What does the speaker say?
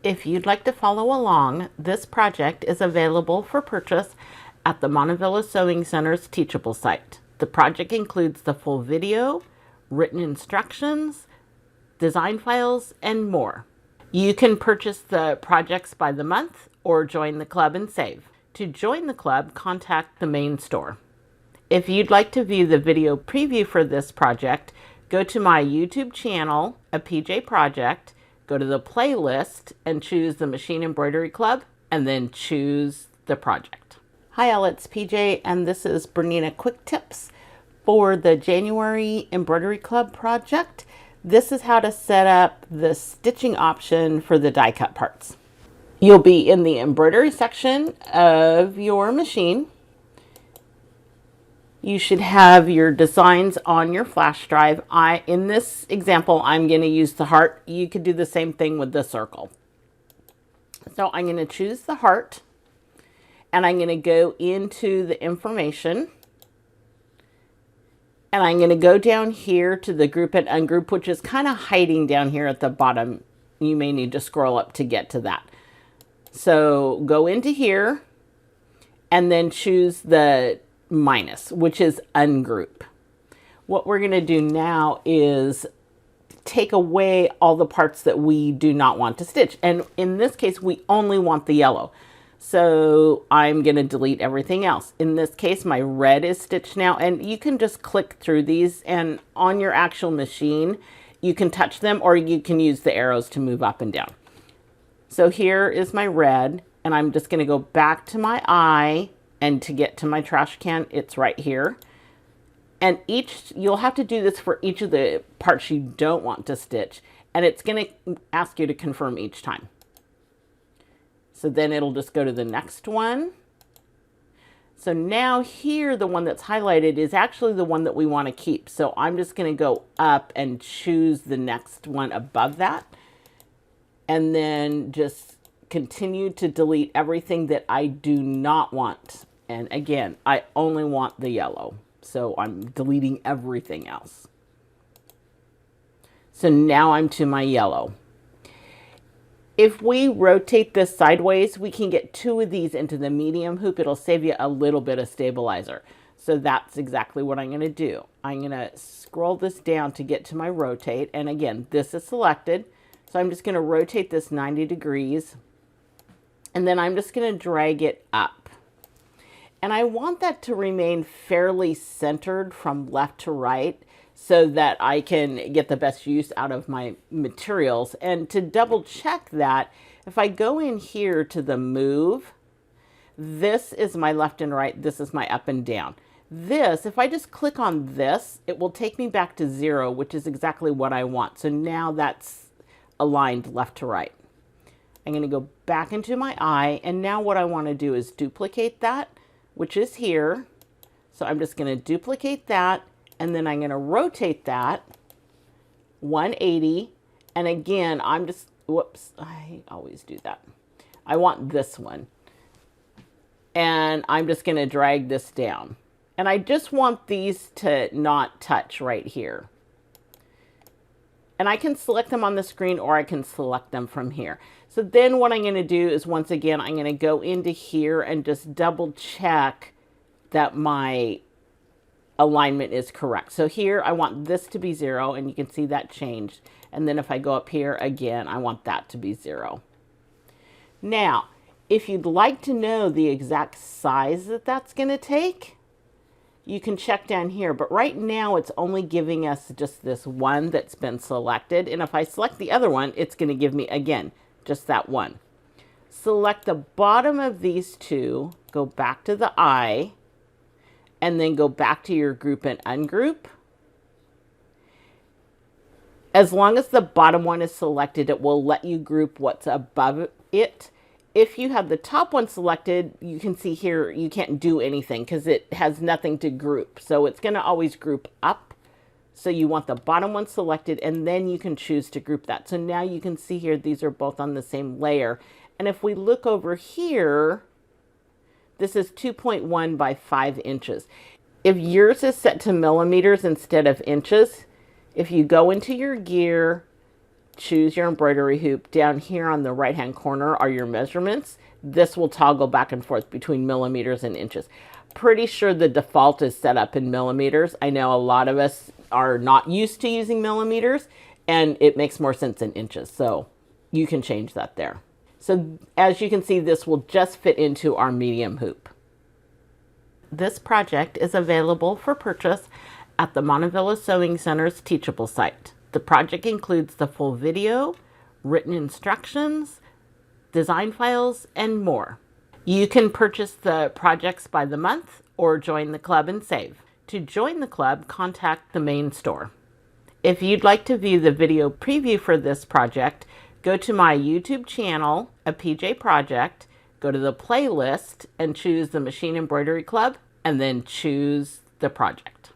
If you'd like to follow along, this project is available for purchase at the Montevilla Sewing Center's Teachable site. The project includes the full video, written instructions, design files, and more. You can purchase the projects by the month or join the club and save. To join the club, contact the main store. If you'd like to view the video preview for this project, go to my YouTube channel, A PJ Project, go to the playlist and choose the Machine Embroidery Club, and then choose the project. Hi all, it's PJ, and this is Bernina Quick Tips for the January Embroidery Club project. This is how to set up the stitching option for the die cut parts. You'll be in the embroidery section of your machine. You should have your designs on your flash drive. In this example, I'm going to use the heart. You could do the same thing with the circle. So I'm going to choose the heart, and I'm going to go into the information, and I'm going to go down here to the group and ungroup, which is kind of hiding down here at the bottom. You may need to scroll up to get to that. So go into here and then choose the minus, which is ungroup. What we're going to do now is take away all the parts that we do not want to stitch. And in this case, we only want the yellow. So I'm going to delete everything else. In this case, my red is stitched now, and you can just click through these, and on your actual machine, you can touch them or you can use the arrows to move up and down. So here is my red, and I'm just going to go back to my eye. And to get to my trash can, it's right here. And you'll have to do this for each of the parts you don't want to stitch. And it's going to ask you to confirm each time. So then it'll just go to the next one. So now here, the one that's highlighted is actually the one that we want to keep. So I'm just going to go up and choose the next one above that. And then just continue to delete everything that I do not want. And again, I only want the yellow. So I'm deleting everything else. So now I'm to my yellow. If we rotate this sideways, we can get 2 of these into the medium hoop. It'll save you a little bit of stabilizer. So that's exactly what I'm going to do. I'm going to scroll this down to get to my rotate. And again, this is selected. So I'm just going to rotate this 90 degrees. And then I'm just going to drag it up. And I want that to remain fairly centered from left to right so that I can get the best use out of my materials. And to double check that, if I go in here to the move, this is my left and right, this is my up and down. This, if I just click on this, it will take me back to 0, which is exactly what I want. So now that's aligned left to right. I'm going to go back into my eye, and now what I want to do is duplicate that, which is here. So I'm just going to duplicate that, and then I'm going to rotate that 180. And again, I'm just, whoops, I always do that. I want this one. And I'm just going to drag this down. And I just want these to not touch right here. And I can select them on the screen, or I can select them from here. So then what I'm going to do is, once again, I'm going to go into here and just double check that my alignment is correct. So here I want this to be 0, and you can see that changed. And then if I go up here again, I want that to be 0. Now, if you'd like to know the exact size that that's going to take, you can check down here, but right now it's only giving us just this one that's been selected. And if I select the other one, it's going to give me, again, just that one. Select the bottom of these 2, go back to the eye, and then go back to your group and ungroup. As long as the bottom one is selected, it will let you group what's above it. If you have the top one selected, you can see here you can't do anything because it has nothing to group. So it's going to always group up. So you want the bottom one selected, and then you can choose to group that. So now you can see here these are both on the same layer. And if we look over here, this is 2.1 by 5 inches. If yours is set to millimeters instead of inches, if you go into your gear, choose your embroidery hoop. Down here on the right hand corner are your measurements. This will toggle back and forth between millimeters and inches. Pretty sure the default is set up in millimeters. I know a lot of us are not used to using millimeters, and it makes more sense in inches. So you can change that there. So as you can see, this will just fit into our medium hoop. This project is available for purchase at the Montevilla Sewing Center's Teachable site. The project includes the full video, written instructions, design files, and more. You can purchase the projects by the month or join the club and save. To join the club, contact the main store. If you'd like to view the video preview for this project, go to my YouTube channel, A PJ Project, go to the playlist and choose the Machine Embroidery Club, and then choose the project.